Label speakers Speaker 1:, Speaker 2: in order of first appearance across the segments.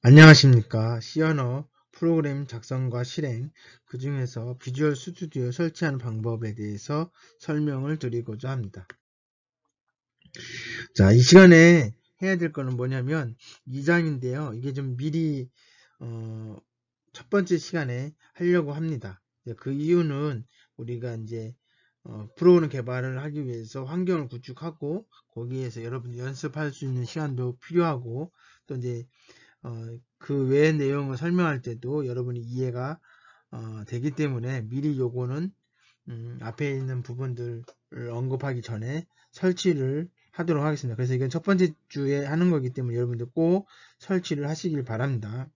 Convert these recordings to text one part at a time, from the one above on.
Speaker 1: 안녕하십니까. C언어 프로그램 작성과 실행, 그 중에서 비주얼 스튜디오 설치하는 방법에 대해서 설명을 드리고자 합니다. 자, 이 시간에 해야 될 거는 뭐냐면 2장인데요. 이게 좀 미리 첫 번째 시간에 하려고 합니다. 그 이유는 우리가 이제 프로그램 개발을 하기 위해서 환경을 구축하고 거기에서 여러분이 연습할 수 있는 시간도 필요하고 또 이제 그 외의 내용을 설명할 때도 여러분이 이해가 되기 때문에 미리 요거는 앞에 있는 부분들을 언급하기 전에 설치를 하도록 하겠습니다. 그래서 이건 첫 번째 주에 하는 거기 때문에 여러분들 꼭 설치를 하시길 바랍니다.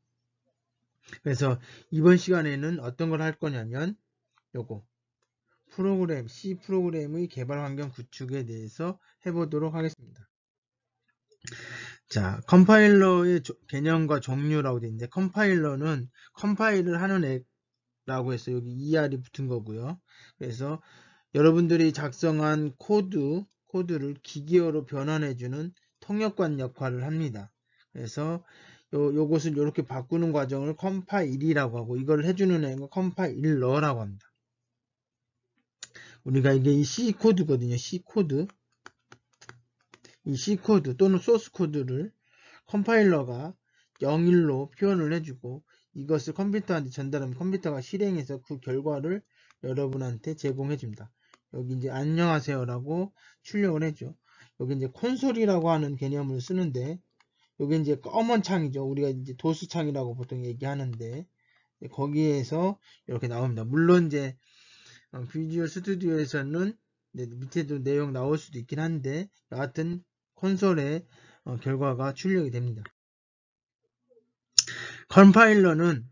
Speaker 1: 그래서 이번 시간에는 어떤 걸 할 거냐면 요거 프로그램, C 프로그램의 개발 환경 구축에 대해서 해보도록 하겠습니다. 자, 컴파일러의 개념과 종류라고 되어 있는데 컴파일러는 컴파일을 하는 앱라고 해서 여기 ER이 붙은 거고요. 그래서 여러분들이 작성한 코드를 기계어로 변환해주는 통역관 역할을 합니다. 그래서 요것을 이렇게 바꾸는 과정을 컴파일이라고 하고 이걸 해주는 애가 컴파일러라고 합니다. 우리가 이게 이 C 코드거든요. C 코드. 이 C 코드 또는 소스 코드를 컴파일러가 01로 표현을 해주고 이것을 컴퓨터한테 전달하면 컴퓨터가 실행해서 그 결과를 여러분한테 제공해 줍니다. 여기 이제 안녕하세요라고 출력을 해줘. 여기 이제 콘솔이라고 하는 개념을 쓰는데 여기 이제 검은 창이죠. 우리가 이제 도수 창이라고 보통 얘기하는데 거기에서 이렇게 나옵니다. 물론 이제 비주얼 스튜디오에서는 밑에도 내용 나올 수도 있긴 한데 여하튼 콘솔에 결과가 출력이 됩니다. 컴파일러는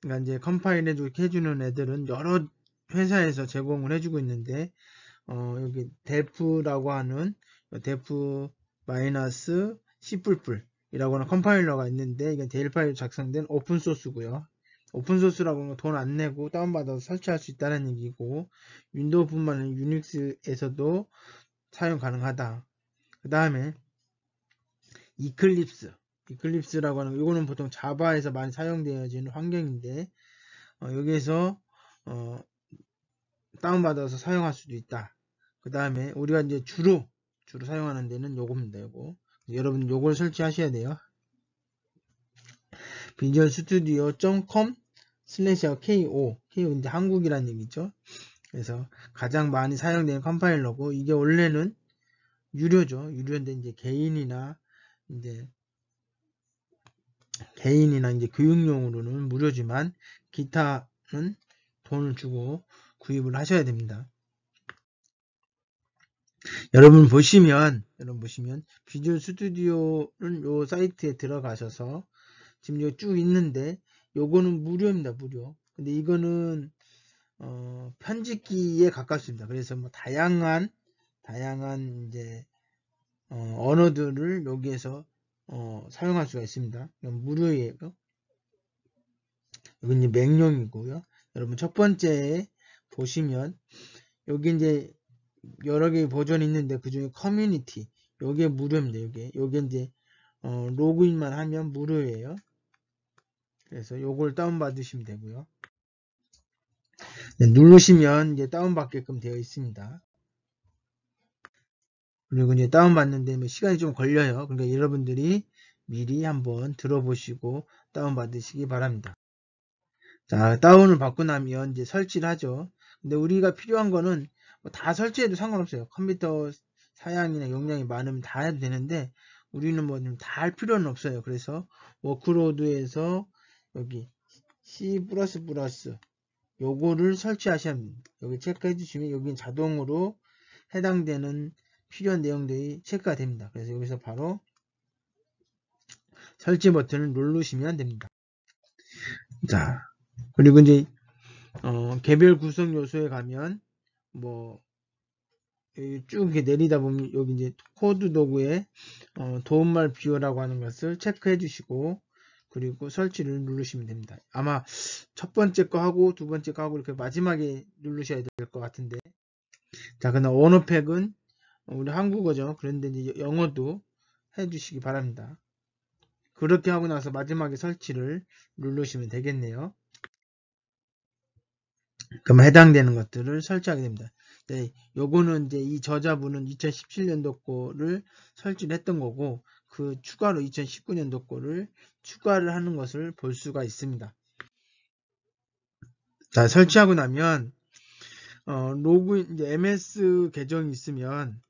Speaker 1: 그러니까 이제 컴파일 해주는 애들은 여러 회사에서 제공을 해주고 있는데 여기 데프라고 하는 데프 마이너스 C++ 이라고 하는 컴파일러가 있는데 이게 데일 파일로 작성된 오픈 소스고요. 오픈 소스라고 하는 건 돈 안 내고 다운받아서 설치할 수 있다는 얘기고 윈도우뿐만 아니라 유닉스에서도 사용 가능하다. 그 다음에 이클립스라고 하는 이거는 보통 자바에서 많이 사용되어지는 환경인데 여기에서 다운받아서 사용할 수도 있다. 그 다음에 우리가 이제 주로 사용하는 데는 요겁니다. 요거 여러분 요걸 설치하셔야 돼요. 비주얼 스튜디오.com/ko 이제 한국이란 얘기죠. 그래서 가장 많이 사용되는 컴파일러고 이게 원래는 유료죠. 유료인데 이제 개인이나 이제 교육용으로는 무료지만 기타는 돈을 주고 구입을 하셔야 됩니다. 여러분 보시면 비주얼 스튜디오는 요 사이트에 들어가셔서 지금 여기 쭉 있는데 요거는 무료입니다. 무료. 근데 이거는 편집기에 가깝습니다. 그래서 뭐 다양한 이제 언어들을 여기에서 사용할 수가 있습니다. 무료예요. 여기 이제 맹령이고요. 여러분 첫 번째에 보시면 여기 이제 여러 개의 버전이 있는데 그 중에 커뮤니티 요게 무료입니다. 요게 이제 로그인만 하면 무료예요. 그래서 요걸 다운받으시면 되고요. 네, 누르시면 이제 다운받게끔 되어 있습니다. 그리고 이제 다운받는데 뭐 시간이 좀 걸려요. 그러니까 여러분들이 미리 한번 들어보시고 다운받으시기 바랍니다. 자, 다운을 받고 나면 이제 설치를 하죠. 근데 우리가 필요한 거는 뭐다 설치해도 상관없어요. 컴퓨터 사양이나 용량이 많으면 다 해도 되는데 우리는 뭐 다 할 필요는 없어요. 그래서 워크로드에서 여기 C++ 요거를 설치하셔야 합니다. 여기 체크해 주시면 여기는 자동으로 해당되는 필요한 내용들이 체크가 됩니다. 그래서 여기서 바로 설치 버튼을 누르시면 됩니다. 자, 그리고 이제 개별 구성 요소에 가면 뭐 쭉 이렇게 내리다 보면 여기 이제 코드 도구에 도움말 비워라고 하는 것을 체크해 주시고 그리고 설치를 누르시면 됩니다. 아마 첫 번째 거 하고 두 번째 거 하고 이렇게 마지막에 누르셔야 될 것 같은데 자, 그다음 언어팩은 우리 한국어죠. 그런데 이제 영어도 해 주시기 바랍니다. 그렇게 하고 나서 마지막에 설치를 누르시면 되겠네요. 그럼 해당되는 것들을 설치하게 됩니다. 네, 요거는 이제 이 저자분은 2017년도 거를 설치를 했던 거고, 그 추가로 2019년도 거를 추가를 하는 것을 볼 수가 있습니다. 자, 설치하고 나면 로그인, 이제 MS 계정이 있으면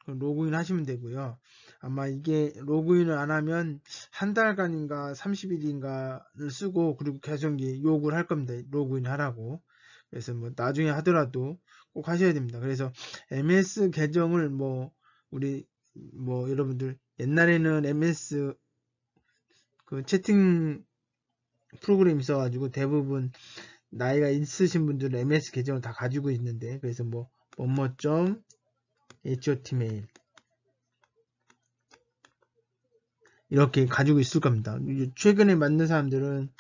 Speaker 1: 로그인 하시면 되고요. 아마 이게 로그인을 안 하면 한 달간인가 30일인가를 쓰고, 그리고 계정이 요구를 할 겁니다. 로그인 하라고. 그래서 뭐 나중에 하더라도 꼭 하셔야 됩니다. 그래서 MS 계정을 우리 여러분들 옛날에는 MS 그 채팅 프로그램 있어가지고 대부분 나이가 있으신 분들은 MS 계정을 다 가지고 있는데, 그래서 hotmail 이렇게 가지고 있을 겁니다. 최근에 만든 사람들은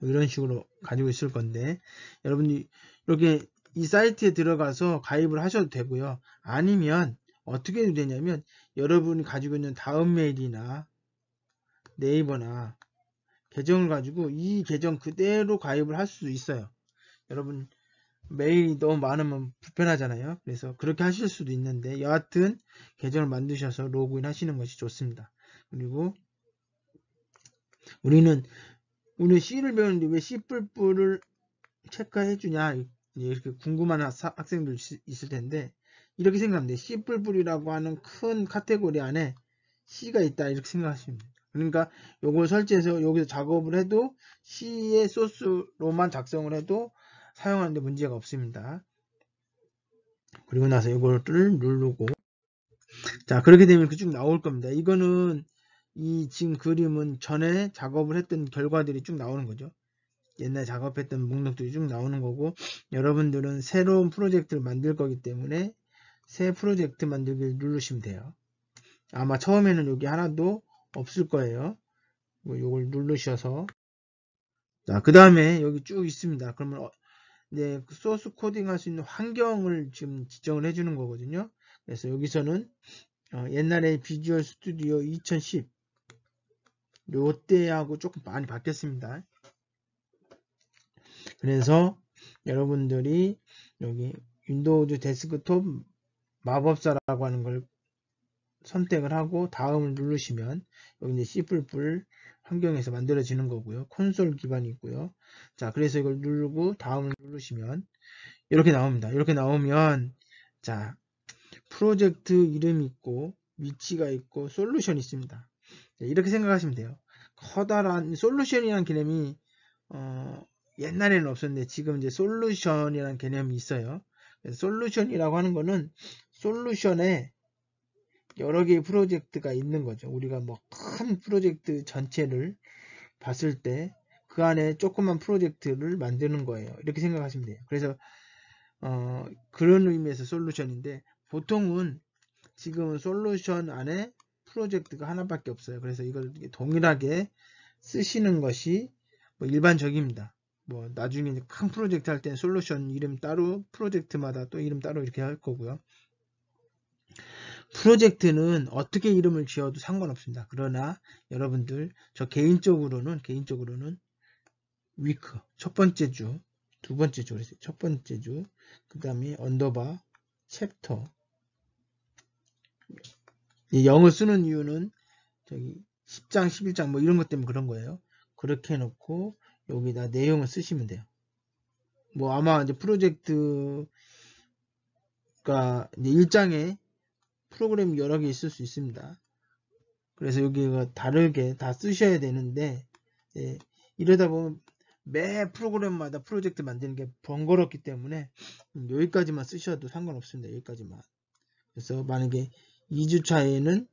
Speaker 1: 이런 식으로 가지고 있을 건데, 여러분이 이렇게 이 사이트에 들어가서 가입을 하셔도 되고요. 아니면 어떻게 해도 되냐면, 여러분이 가지고 있는 다음 메일이나 네이버나 계정을 가지고 이 계정 그대로 가입을 할 수 있어요. 여러분 메일이 너무 많으면 불편하잖아요. 그래서 그렇게 하실 수도 있는데, 여하튼 계정을 만드셔서 로그인 하시는 것이 좋습니다. 그리고 우리는 C를 배우는데 왜 C++을 체크해 주냐, 이렇게 궁금한 학생들 있을 텐데, 이렇게 생각하면 돼요. C++이라고 하는 큰 카테고리 안에 C가 있다, 이렇게 생각하시면 돼요. 그러니까 요걸 설치해서 여기서 작업을 해도 C의 소스로만 작성을 해도 사용하는데 문제가 없습니다. 그리고 나서 이거를 누르고, 자, 그렇게 되면 쭉 나올 겁니다. 이거는 이 지금 그림은 전에 작업을 했던 결과들이 쭉 나오는 거죠. 옛날 작업했던 목록들이 쭉 나오는 거고, 여러분들은 새로운 프로젝트를 만들 거기 때문에 새 프로젝트 만들기를 누르시면 돼요. 아마 처음에는 여기 하나도 없을 거예요. 요걸 누르셔서, 자, 그 다음에 여기 쭉 있습니다. 그러면 이제 소스 코딩 할 수 있는 환경을 지금 지정을 해주는 거거든요. 그래서 여기서는 옛날에 비주얼 스튜디오 2010 요때하고 조금 많이 바뀌었습니다. 그래서 여러분들이 여기 윈도우즈 데스크톱 마법사라고 하는 걸 선택을 하고 다음을 누르시면 여기 이제 C++ 환경에서 만들어지는 거고요. 콘솔 기반이 있고요. 자, 그래서 이걸 누르고 다음을 누르시면 이렇게 나옵니다. 이렇게 나오면, 자, 프로젝트 이름이 있고 위치가 있고 솔루션이 있습니다. 이렇게 생각하시면 돼요. 커다란 솔루션이라는 개념이 옛날에는 없었는데 지금 이제 솔루션이라는 개념이 있어요. 그래서 솔루션이라고 하는 거는 솔루션에 여러 개의 프로젝트가 있는 거죠. 우리가 큰 프로젝트 전체를 봤을 때 그 안에 조그만 프로젝트를 만드는 거예요. 이렇게 생각하시면 돼요. 그래서 그런 의미에서 솔루션인데, 보통은 지금은 솔루션 안에 프로젝트가 하나밖에 없어요. 그래서 이걸 동일하게 쓰시는 것이 일반적입니다. 나중에 큰 프로젝트 할 때는 솔루션 이름 따로, 프로젝트마다 또 이름 따로 이렇게 할 거고요. 프로젝트는 어떻게 이름을 지어도 상관없습니다. 그러나 여러분들, 저 개인적으로는 위크 첫 번째 주, 두 번째 주, 첫 번째 주, 그 다음에 언더바 챕터, 영어 쓰는 이유는 저기 10장 11장 이런 것 때문에 그런 거예요. 그렇게 해놓고 여기다 내용을 쓰시면 돼요. 아마 이제 프로젝트가 이제 1장에 프로그램이 여러 개 있을 수 있습니다. 그래서 여기가 다르게 다 쓰셔야 되는데, 이러다 보면 매 프로그램마다 프로젝트 만드는 게 번거롭기 때문에 여기까지만 쓰셔도 상관없습니다. 여기까지만. 그래서 만약에 2주차에는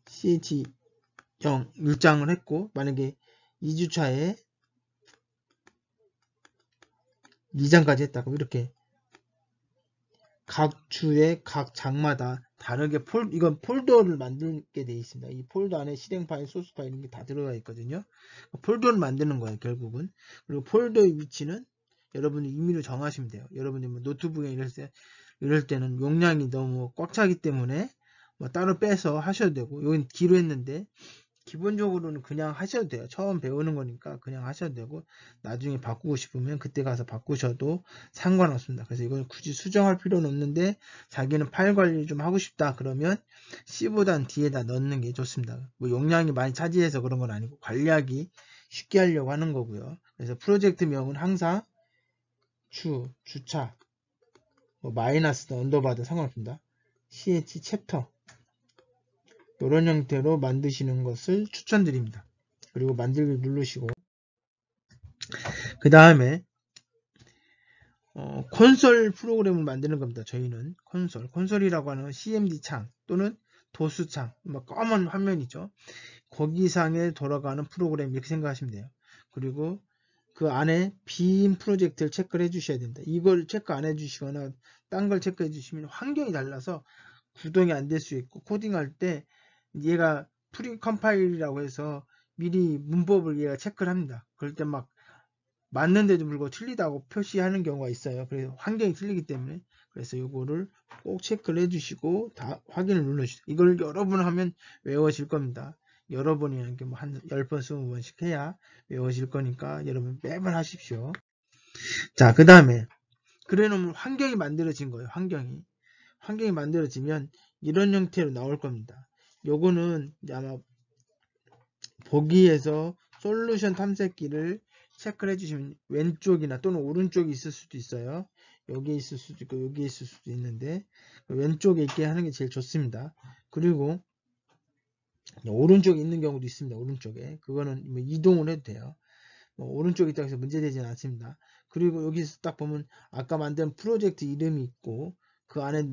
Speaker 1: CH0 1장을 했고, 만약에 2주차에 2장까지 했다. 그럼 이렇게 각 주에 각 장마다 다르게 이건 폴더를 만들게 되어 있습니다. 이 폴더 안에 실행 파일, 소스 파일 이런 게 다 들어가 있거든요. 폴더를 만드는 거예요, 결국은. 그리고 폴더의 위치는 여러분이 임의로 정하시면 돼요. 여러분이 노트북에 이럴 때는 용량이 너무 꽉 차기 때문에 뭐 따로 빼서 하셔도 되고, 여긴 D로 했는데 기본적으로는 그냥 하셔도 돼요. 처음 배우는 거니까 그냥 하셔도 되고, 나중에 바꾸고 싶으면 그때 가서 바꾸셔도 상관없습니다. 그래서 이걸 굳이 수정할 필요는 없는데, 자기는 파일 관리 좀 하고 싶다 그러면 C보단 D에다 넣는 게 좋습니다. 뭐 용량이 많이 차지해서 그런 건 아니고 관리하기 쉽게 하려고 하는 거고요. 그래서 프로젝트명은 항상 주차, 뭐 마이너스든 언더바든 상관없습니다. ch 챕터 이런 형태로 만드시는 것을 추천드립니다. 그리고 만들기 누르시고, 그 다음에 콘솔 프로그램을 만드는 겁니다. 저희는 콘솔이라고 하는 CMD 창 또는 도수 창, 뭐 검은 화면이죠. 거기상에 돌아가는 프로그램 이렇게 생각하시면 돼요. 그리고 그 안에 빈 프로젝트를 체크를 해주셔야 된다. 이걸 체크 안 해주시거나 딴 걸 체크해 주시면 환경이 달라서 구동이 안 될 수 있고, 코딩할 때 얘가 프리 컴파일이라고 해서 미리 문법을 얘가 체크를 합니다. 그럴 때 막 맞는데도 불구하고 틀리다고 표시하는 경우가 있어요. 그래서 환경이 틀리기 때문에. 그래서 이거를 꼭 체크를 해주시고 다 확인을 눌러주세요. 이걸 여러 번 하면 외워질 겁니다. 여러 번이라는 게 뭐 한 10번, 20번씩 해야 외워질 거니까 여러분 매번 하십시오. 자, 그 다음에 그래 놓으면 환경이 만들어진 거예요. 환경이 만들어지면 이런 형태로 나올 겁니다. 요거는 아마 보기에서 솔루션 탐색기를 체크를 해주시면 왼쪽이나 또는 오른쪽이 있을 수도 있어요. 여기에 있을 수도 있고 여기에 있을 수도 있는데 왼쪽에 있게 하는 게 제일 좋습니다. 그리고 오른쪽에 있는 경우도 있습니다. 오른쪽에 그거는 뭐 이동을 해도 돼요. 뭐 오른쪽에 있다고 해서 문제되지는 않습니다. 그리고 여기서 딱 보면 아까 만든 프로젝트 이름이 있고 그 안에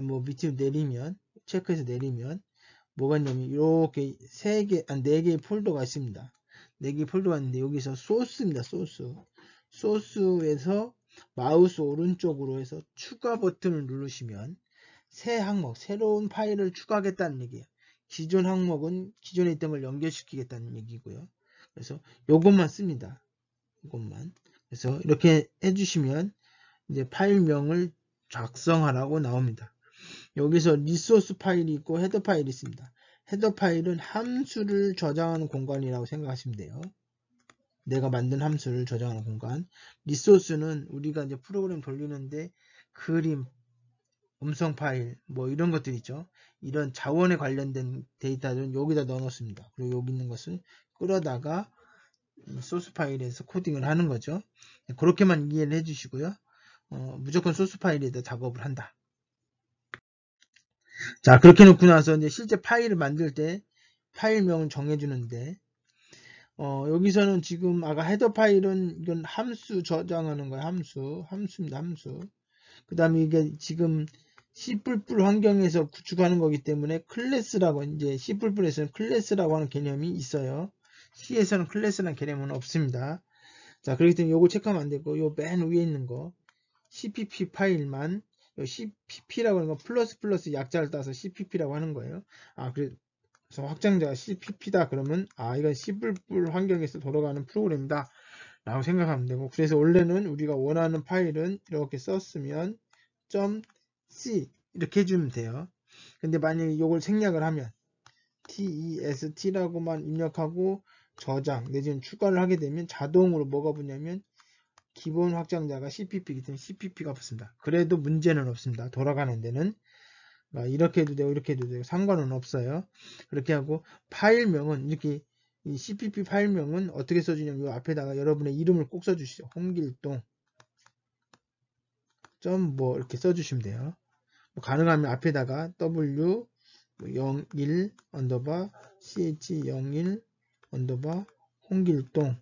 Speaker 1: 뭐 밑으로 내리면 체크해서 내리면 뭐가 있냐면 이렇게 4개의 폴더가 있습니다. 4개의 폴더가 있는데 여기서 소스입니다. 소스에서 마우스 오른쪽으로 해서 추가 버튼을 누르시면 새 항목, 새로운 파일을 추가하겠다는 얘기예요. 기존 항목은 기존에 있던 걸 연결시키겠다는 얘기고요. 그래서 요것만 씁니다. 이것만. 그래서 이렇게 해주시면 이제 파일명을 작성하라고 나옵니다. 여기서 리소스 파일이 있고 헤더 파일이 있습니다. 헤더 파일은 함수를 저장하는 공간이라고 생각하시면 돼요. 내가 만든 함수를 저장하는 공간. 리소스는 우리가 이제 프로그램 돌리는데 그림, 음성 파일, 뭐 이런 것들 있죠. 이런 자원에 관련된 데이터들은 여기다 넣어 놓습니다. 그리고 여기 있는 것을 끌어다가 소스 파일에서 코딩을 하는 거죠. 그렇게만 이해를 해주시고요. 무조건 소스 파일에다 작업을 한다. 자, 그렇게 놓고 나서 이제 실제 파일을 만들 때 파일명을 정해주는데, 여기서는 지금 아까 헤더 파일은 이건 함수 저장하는 거예요. 함수입니다. 함수. 그 다음에 이게 지금 C++ 환경에서 구축하는 거기 때문에 클래스라고 이제 C++에서는 클래스라고 하는 개념이 있어요. C에서는 클래스라는 개념은 없습니다. 자, 그렇기 때문에 요거 체크하면 안 되고 요 맨 위에 있는 거 cpp 파일만 cpp라고 하는 건 플러스 약자를 따서 cpp라고 하는 거예요. 그래서 확장자가 cpp다 그러면 이건 C++ 환경에서 돌아가는 프로그램이다 라고 생각하면 되고, 그래서 원래는 우리가 원하는 파일은 이렇게 썼으면 .c 이렇게 해주면 돼요. 근데 만약에 이걸 생략을 하면 test라고만 입력하고 저장 내지는 추가를 하게 되면 자동으로 뭐가 붙냐면 기본 확장자가 cpp이기 때문에 cpp가 붙습니다. 그래도 문제는 없습니다. 돌아가는 데는 이렇게 해도 되고 이렇게 해도 되고 상관은 없어요. 그렇게 하고 파일명은 이렇게 이 cpp 파일명은 어떻게 써주냐면 이 앞에다가 여러분의 이름을 꼭 써주시죠. 홍길동 뭐 이렇게 써주시면 돼요. 가능하면 앞에다가 w 01 언더바 ch 01 언더바 홍길동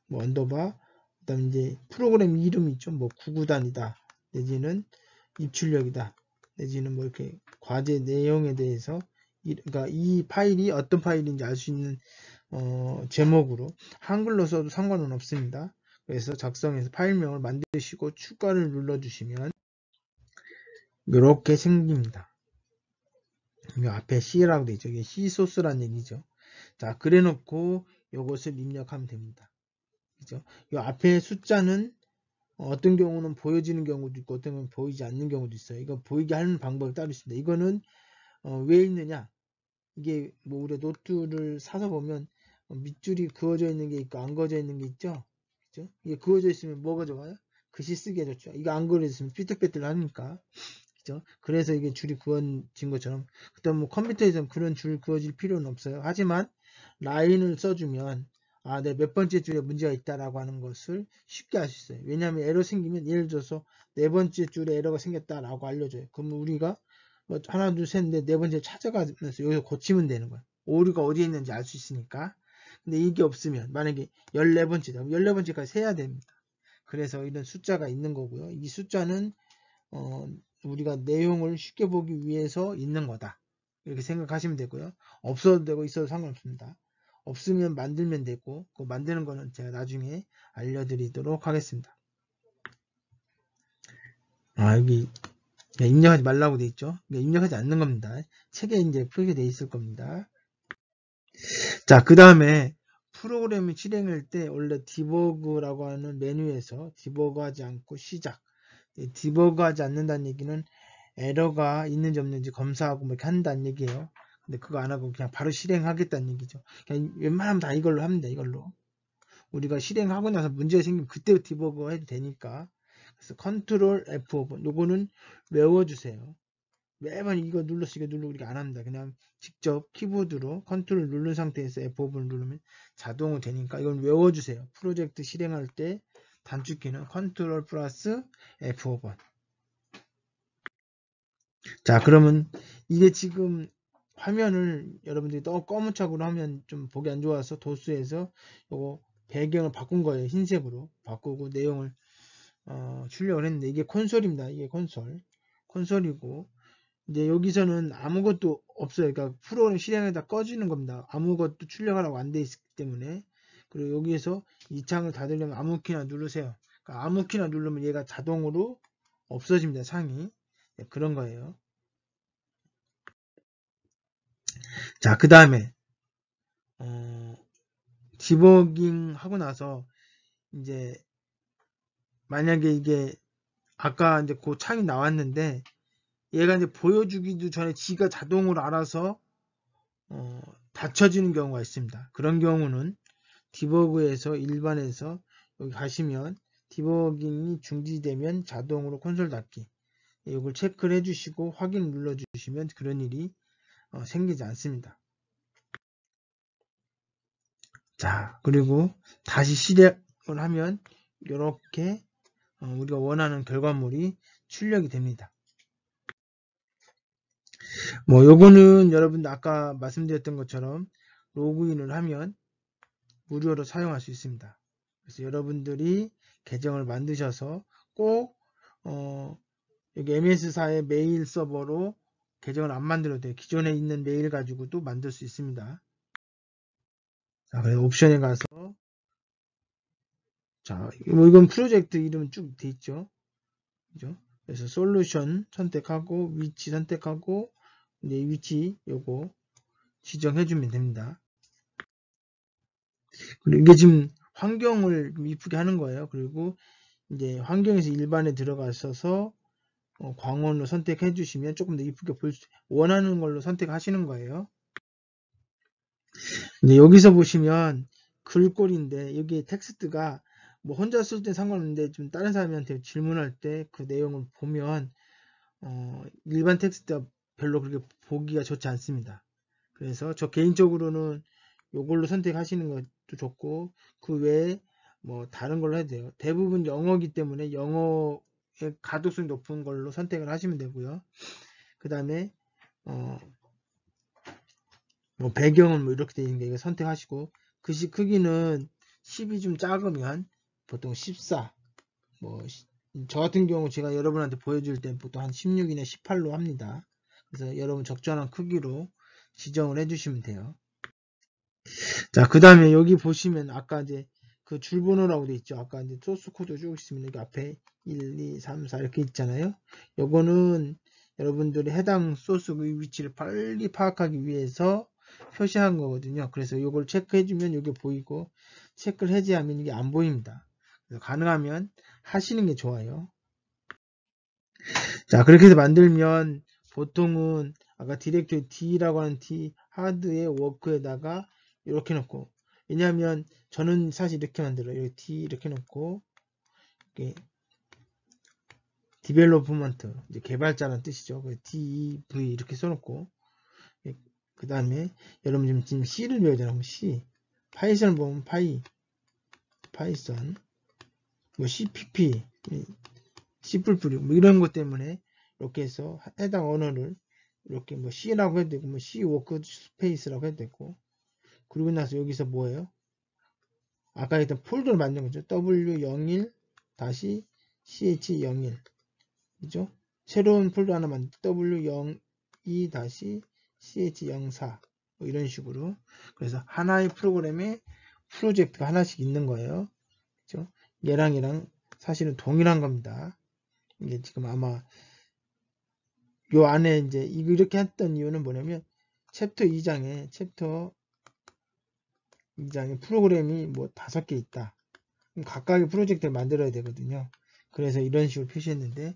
Speaker 1: 뭐 언더바 그다음 이제 프로그램 이름이 있죠. 뭐 구구단이다 내지는 입출력이다 내지는 뭐 이렇게 과제 내용에 대해서 그러니까 이 파일이 어떤 파일인지 알 수 있는 제목으로 한글로 써도 상관은 없습니다. 그래서 작성해서 파일명을 만드시고 추가를 눌러주시면 이렇게 생깁니다. 이 앞에 C라고 되어 있죠. 이게 C 소스란 얘기죠. 자, 그래 놓고 이것을 입력하면 됩니다. 그죠? 이 앞에 숫자는 어떤 경우는 보여지는 경우도 있고 어떤 경우는 보이지 않는 경우도 있어요. 이거 보이게 하는 방법이 따로 있습니다. 이거는 왜 있느냐? 이게 뭐 우리 노트를 사서 보면 밑줄이 그어져 있는 게 있고 안 그어져 있는 게 있죠. 그죠? 이게 그어져 있으면 뭐가 좋아요? 글씨 쓰기가 좋죠. 이거 안 그어져 있으면 삐뚤빼뚤 하니까. 그죠? 그래서 이게 줄이 그어진 것처럼. 그다음 뭐 컴퓨터에서는 그런 줄 그어질 필요는 없어요. 하지만 라인을 써주면 내 몇 번째 줄에 문제가 있다라고 하는 것을 쉽게 알 수 있어요. 왜냐하면 에러 생기면 예를 들어서 네 번째 줄에 에러가 생겼다라고 알려줘요. 그러면 우리가 뭐 하나 둘 셋 넷 네 번째 찾아가면서 여기서 고치면 되는 거예요. 오류가 어디에 있는지 알 수 있으니까. 근데 이게 없으면 만약에 14번째다. 14번째까지 세야 됩니다. 그래서 이런 숫자가 있는 거고요. 이 숫자는 우리가 내용을 쉽게 보기 위해서 있는 거다. 이렇게 생각하시면 되고요. 없어도 되고 있어도 상관없습니다. 없으면 만들면 되고 그 만드는 거는 제가 나중에 알려드리도록 하겠습니다. 여기 입력하지 말라고 돼 있죠. 입력하지 않는 겁니다. 책에 이제 표시되어 있을 겁니다. 자, 그 다음에 프로그램을 실행할 때 원래 디버그라고 하는 메뉴에서 디버그하지 않고 시작. 디버그하지 않는다는 얘기는 에러가 있는지 없는지 검사하고 뭐 이렇게 한다는 얘기예요. 근데 그거 안 하고 그냥 바로 실행하겠다는 얘기죠. 그냥 웬만하면 다 이걸로 합니다. 이걸로. 우리가 실행하고 나서 문제가 생기면 그때 디버그 해도 되니까. 그래서 컨트롤 F5번 요거는 외워주세요. 매번 이거 눌러서 이거 누르고 이렇게 안 합니다. 그냥 직접 키보드로 컨트롤 누른 상태에서 F5번을 누르면 자동으로 되니까 이건 외워주세요. 프로젝트 실행할 때 단축키는 컨트롤 플러스 F5번. 자, 그러면 이게 지금 화면을 여러분들이 또 검은 착으로 하면 좀 보기 안 좋아서 도수에서 요거 배경을 바꾼 거예요. 흰색으로 바꾸고 내용을 출력을 했는데 이게 콘솔입니다. 이게 콘솔이고 이제 여기서는 아무것도 없어요. 그러니까 프로그램 실행에다 꺼지는 겁니다. 아무것도 출력하라고 안 돼 있기 때문에. 그리고 여기에서 이 창을 닫으려면 아무 키나 누르세요. 그러니까 아무 키나 누르면 얘가 자동으로 없어집니다. 창이. 네, 그런 거예요. 자, 그 다음에 디버깅 하고 나서 이제 만약에 이게 아까 이제 그 창이 나왔는데 얘가 이제 보여주기도 전에 지가 자동으로 알아서 닫혀지는 경우가 있습니다. 그런 경우는 디버그에서 일반에서 여기 가시면 디버깅이 중지되면 자동으로 콘솔 닫기 이걸 체크를 해주시고 확인 눌러주시면 그런 일이 생기지 않습니다. 자, 그리고 다시 실행을 하면 이렇게 우리가 원하는 결과물이 출력이 됩니다. 뭐 요거는 여러분들 아까 말씀드렸던 것처럼 로그인을 하면 무료로 사용할 수 있습니다. 그래서 여러분들이 계정을 만드셔서 꼭 여기 MS사의 메일 서버로 계정을 안 만들어도 돼요. 기존에 있는 메일 가지고도 만들 수 있습니다. 자, 그래서 옵션에 가서 자, 이건 프로젝트 이름 쭉 돼 있죠. 그죠? 그래서 솔루션 선택하고 위치 선택하고 이제 위치 요거 지정해 주면 됩니다. 그리고 이게 지금 환경을 이쁘게 하는 거예요. 그리고 이제 환경에서 일반에 들어가셔서 광원으로 선택해 주시면 조금 더 이쁘게 볼 수, 원하는 걸로 선택하시는 거예요. 이제 여기서 보시면 글꼴인데 여기 텍스트가 뭐 혼자 쓸 때 상관없는데 좀 다른 사람한테 질문할 때 그 내용을 보면 일반 텍스트가 별로 그렇게 보기가 좋지 않습니다. 그래서 저 개인적으로는 이걸로 선택하시는 것도 좋고 그 외에 뭐 다른 걸로 해도 돼요. 대부분 영어이기 때문에 영어의 가독성이 높은 걸로 선택을 하시면 되고요. 그 다음에 뭐 배경은 뭐 이렇게 되어 있는 게 선택하시고 글씨 크기는 10이 좀 작으면 보통 14 뭐 저 같은 경우 제가 여러분한테 보여줄 때 보통 한 16이나 18로 합니다. 그래서 여러분 적절한 크기로 지정을 해주시면 돼요. 자, 그 다음에 여기 보시면 아까 이제 그 줄번호라고 돼 있죠. 아까 이제 소스 코드 쭉 있으면 여기 앞에 1, 2, 3, 4 이렇게 있잖아요. 요거는 여러분들이 해당 소스 위치를 빨리 파악하기 위해서 표시한 거거든요. 그래서 요걸 체크해주면 이게 보이고 체크를 해제하면 이게 안 보입니다. 그래서 가능하면 하시는 게 좋아요. 자, 그렇게 해서 만들면 보통은 아까 디렉토리 D라고 하는 D 하드의 워크에다가 이렇게 놓고, 왜냐하면 저는 사실 이렇게 만들어요. 여기 D 이렇게 놓고, 이렇게 디벨로프먼트, 이제 개발자라는 뜻이죠. DEV 이렇게 써놓고, 그 다음에 여러분 지금 C를 배워야 되나? C, 파이썬을 보면 파이썬, 뭐 CPP, C++, 뭐 이런 것 때문에 이렇게 해서 해당 언어를 이렇게 뭐 C라고 해도 되고, 뭐 C 워크스페이스라고 해도 되고, 그리고 나서 여기서 뭐예요? 아까 했던 폴더를 만든 거죠. W01-ch01. 그죠? 새로운 폴더 하나 만들 W02-ch04. 뭐 이런 식으로. 그래서 하나의 프로그램에 프로젝트가 하나씩 있는 거예요. 그죠? 얘랑 사실은 동일한 겁니다. 이게 지금 아마 요 안에 이제 이렇게 했던 이유는 뭐냐면 챕터 2장에 프로그램이 뭐 5개 있다. 그럼 각각의 프로젝트를 만들어야 되거든요. 그래서 이런 식으로 표시했는데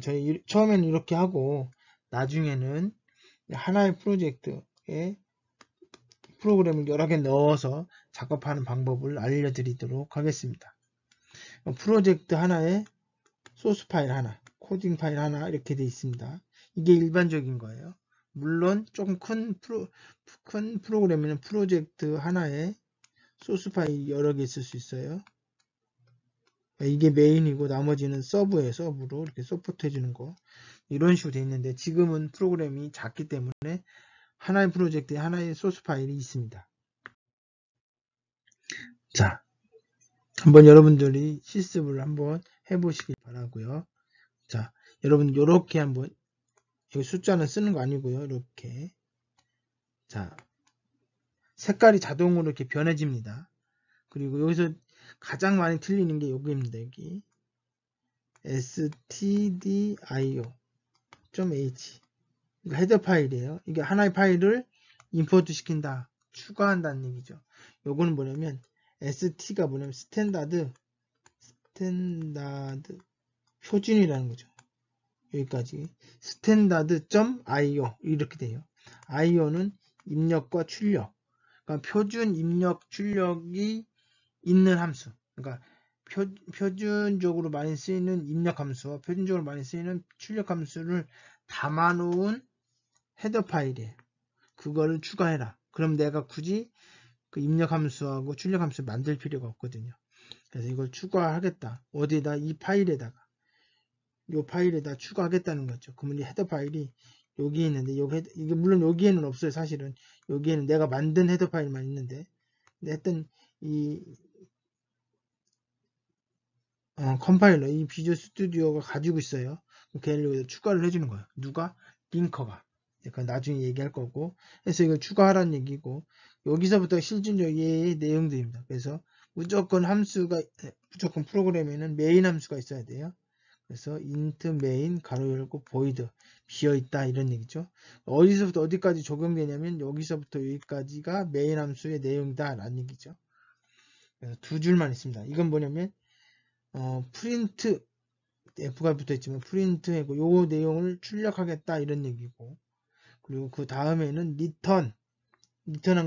Speaker 1: 저희 처음에는 이렇게 하고 나중에는 하나의 프로젝트에 프로그램을 여러 개 넣어서 작업하는 방법을 알려드리도록 하겠습니다. 프로젝트 하나에 소스 파일 하나, 코딩 파일 하나 이렇게 되어 있습니다. 이게 일반적인 거예요. 물론 조금 큰 프로그램에는 프로젝트 하나에 소스 파일이 여러 개 있을 수 있어요. 이게 메인이고 나머지는 서브로 이렇게 서포트 해주는 거, 이런 식으로 되어 있는데 지금은 프로그램이 작기 때문에 하나의 프로젝트에 하나의 소스 파일이 있습니다. 자, 한번 여러분들이 실습을 한번 해보시길 바라고요. 자, 여러분 이렇게 한번, 여기 숫자는 쓰는 거 아니고요. 이렇게, 자, 색깔이 자동으로 이렇게 변해집니다. 그리고 여기서 가장 많이 틀리는 게 여기입니다. 여기 stdio.h, 이거 헤더 파일이에요. 이게 하나의 파일을 임포트 시킨다, 추가한다는 얘기죠. 요거는 뭐냐면 st가 뭐냐면 스탠다드 표준이라는 거죠. 여기까지 standard.io 이렇게 돼요. io는 입력과 출력, 그러니까 표준 입력 출력이 있는 함수, 그러니까 표준적으로 많이 쓰이는 입력 함수와 표준적으로 많이 쓰이는 출력 함수를 담아놓은 헤더 파일이에요. 그거를 추가해라. 그럼 내가 굳이 그 입력 함수하고 출력 함수 만들 필요가 없거든요. 그래서 이걸 추가하겠다. 어디다? 이 파일에다가, 이 파일에다 추가하겠다는 거죠. 그러면 이 헤더 파일이 여기에 있는데, 이게 물론 여기에는 없어요. 사실은 여기에는 내가 만든 헤더 파일만 있는데, 하여튼 이 컴파일러, 이 비주얼 스튜디오가 가지고 있어요. 걔를 여기다 추가를 해주는 거예요. 누가? 링커가. 그러니까 나중에 얘기할 거고, 그래서 이걸 추가하라는 얘기고, 여기서부터 실질적 얘의 내용들입니다. 그래서 무조건 프로그램에는 메인 함수가 있어야 돼요. 그래서 int main 가로 열고 void 비어있다 이런 얘기죠. 어디서부터 어디까지 적용되냐면 여기서부터 여기까지가 메인 함수의 내용이다 라는 얘기죠. 그래서 두 줄만 있습니다. 이건 뭐냐면 프린트, F가 붙어있지만 프린트하고 요 내용을 출력하겠다 이런 얘기고, 그리고 그 다음에는 리턴한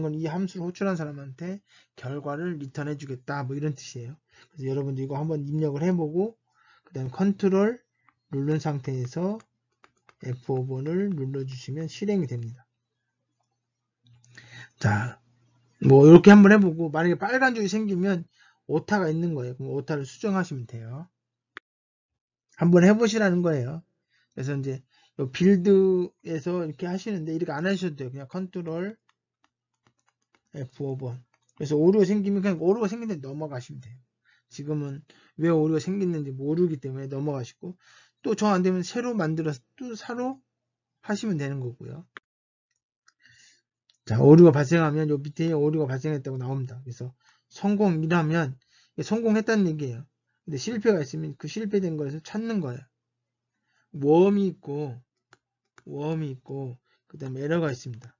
Speaker 1: 건 이 함수를 호출한 사람한테 결과를 리턴해 주겠다 뭐 이런 뜻이에요. 그래서 여러분도 이거 한번 입력을 해보고 그 다음에 컨트롤 누른 상태에서 F5번을 눌러주시면 실행이 됩니다. 자, 뭐 이렇게 한번 해보고 만약에 빨간 줄이 생기면 오타가 있는 거예요. 그럼 오타를 수정하시면 돼요. 한번 해보시라는 거예요. 그래서 이제 빌드에서 이렇게 하시는데 이렇게 안 하셔도 돼요. 그냥 컨트롤 F5번. 그래서 오류가 생기면 그냥 오류가 생기는데 넘어가시면 돼요. 지금은 왜 오류가 생겼는지 모르기 때문에 넘어가시고, 또 정 안 되면 새로 만들어서 또 새로 하시면 되는 거고요. 자, 오류가 발생하면 요 밑에 오류가 발생했다고 나옵니다. 그래서 성공이라면 성공했다는 얘기예요. 근데 실패가 있으면 그 실패된 거에서 찾는 거예요. 웜이 있고 그 다음에 에러가 있습니다.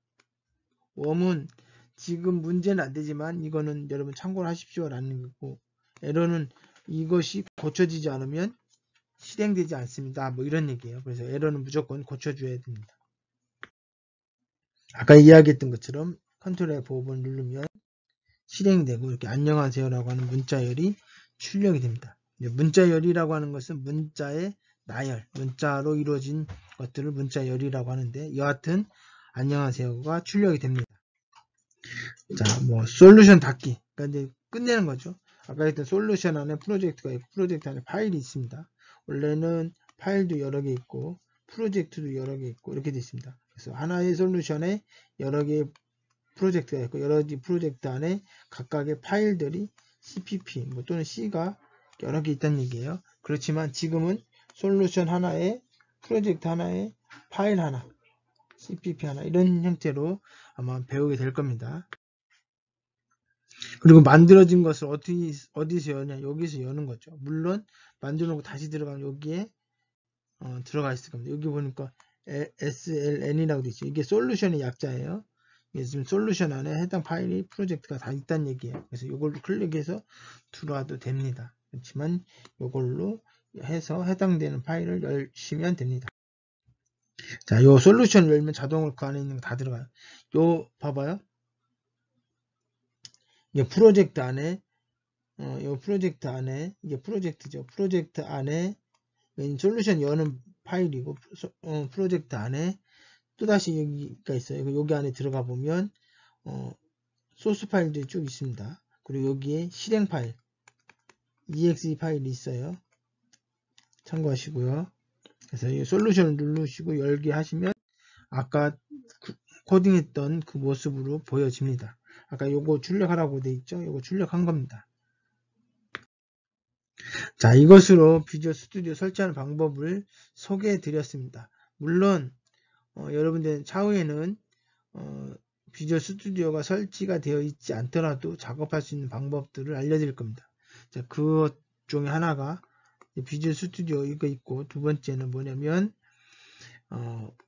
Speaker 1: 웜은 지금 문제는 안 되지만 이거는 여러분 참고를 하십시오 라는 거고, 에러는 이것이 고쳐지지 않으면 실행되지 않습니다 뭐 이런 얘기예요. 그래서 에러는 무조건 고쳐줘야 됩니다. 아까 이야기했던 것처럼 컨트롤 F5번 누르면 실행이 되고 이렇게 안녕하세요라고 하는 문자열이 출력이 됩니다. 문자열이라고 하는 것은 문자의 나열, 문자로 이루어진 것들을 문자열이라고 하는데 여하튼 안녕하세요가 출력이 됩니다. 자, 솔루션 닫기. 그러니까 이제 끝내는 거죠. 아까 했던 솔루션 안에 프로젝트가 있고 프로젝트 안에 파일이 있습니다. 원래는 파일도 여러 개 있고 프로젝트도 여러 개 있고 이렇게 되어 있습니다. 그래서 하나의 솔루션에 여러 개의 프로젝트가 있고 여러 개 프로젝트 안에 각각의 파일들이 CPP 또는 C가 여러 개 있다는 얘기예요. 그렇지만 지금은 솔루션 하나에 프로젝트 하나에 파일 하나 CPP 하나 이런 형태로 아마 배우게 될 겁니다. 그리고 만들어진 것을 어디서 여냐? 여기서 여는 거죠. 물론 만들어 놓고 다시 들어가면 여기에 들어가 있을 겁니다. 여기 보니까 SLN이라고 되어 있죠. 이게 솔루션의 약자예요. 이게 지금 솔루션 안에 해당 파일이 프로젝트가 다 있다는 얘기예요. 그래서 이걸로 클릭해서 들어와도 됩니다. 그렇지만 이걸로 해서 해당되는 파일을 열시면 됩니다. 자, 요 솔루션을 열면 자동으로 그 안에 있는 거 다 들어가요. 요 봐봐요. 이게 프로젝트 안에 이 프로젝트 안에 이게 프로젝트죠. 프로젝트 안에 솔루션 여는 파일이고 프로젝트 안에 또다시 여기가 있어요. 여기 안에 들어가 보면 소스 파일들이 쭉 있습니다. 그리고 여기에 실행 파일 exe 파일이 있어요. 참고하시고요. 그래서 이 솔루션을 누르시고 열기 하시면 아까 코딩했던 그 모습으로 보여집니다. 아까 요거 출력하라고 돼 있죠. 요거 출력한 겁니다. 자, 이것으로 비주얼 스튜디오 설치하는 방법을 소개해 드렸습니다. 물론 여러분들 차후에는 비주얼 스튜디오가 설치가 되어 있지 않더라도 작업할 수 있는 방법들을 알려드릴 겁니다. 자, 그것 중에 하나가 비주얼 스튜디오 이거 있고 두 번째는 뭐냐면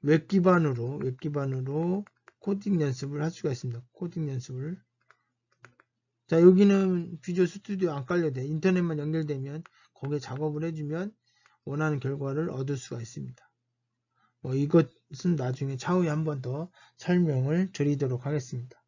Speaker 1: 웹 기반으로 코딩 연습을 할 수가 있습니다. 코딩 연습을. 자, 여기는 비주얼 스튜디오 안 깔려도 돼. 인터넷만 연결되면 거기에 작업을 해주면 원하는 결과를 얻을 수가 있습니다. 이것은 나중에 차후에 한 번 더 설명을 드리도록 하겠습니다.